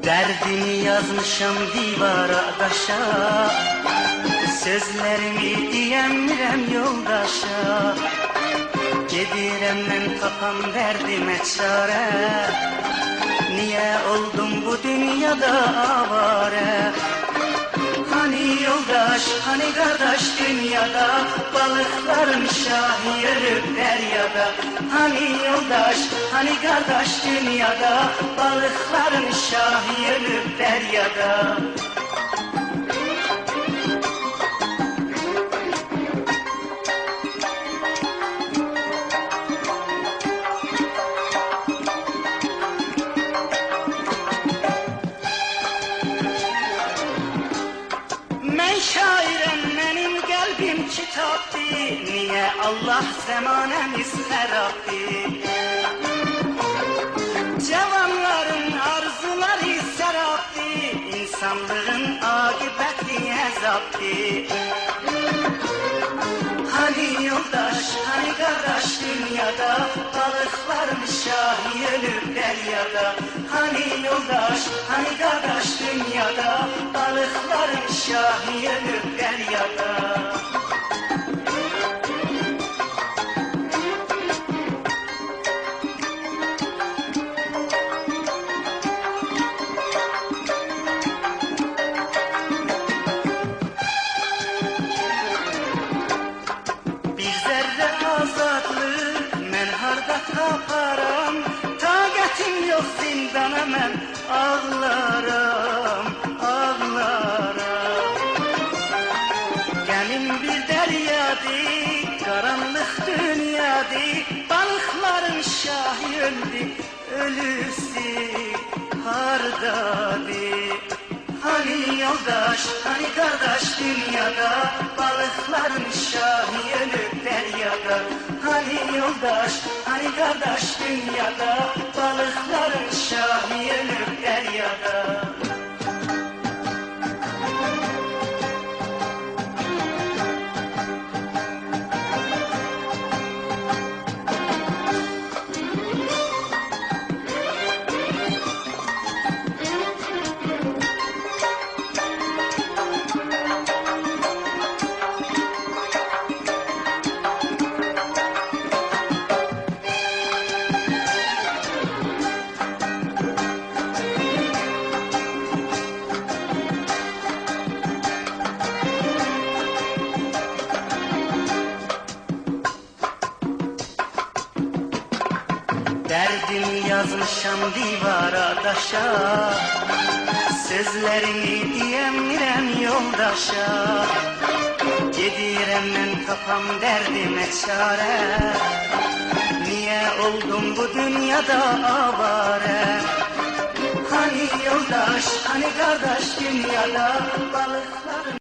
Derdimi yazmışam divara daşa, sözlerimi diyemirəm yoldaşa. Gedirəm mən tapam dərdimə çarə, niye oldum bu dünyada avare? Hani yoldaş, hani kardeş dünyada, balıkların şahi ölüp deryada. Hani yoldaş, hani kardeş dünyada, balıkların şahi ölüp deryada. Ben şairim, benim kalbim kitaptı, niye Allah zamanemiz haraptı? Cevanların arzuları seraptı, insanlığın akıbeti azaptı. Hani yoldaş, hani kardeş dünyada, balıkların şahi ölüp deryada. Hani yoldaş, hani kardeş dünyada, balıkların şahi ölüp deryada. Taparam, taqətim yox zindana mən ağlaram, ağlaram. Gəlim bir dəryadır, qaranlıq dünyadır, balıqların şahi öldü, ölüsü hardadır? Hani yoldaş, hani kardeş dünyada, balıkların şahi ölüp deryada. Hani yoldaş, hani kardeş dünyada, balıkların şahi ölüp deryada. Derdimi yazmışam divara daşa, sözlerimi diyemirəm yoldaşa. Gedirəm mən tapam derdime çare, niye oldum bu dünyada avare? Hani yoldaş, hani kardeş dünyada, balıkların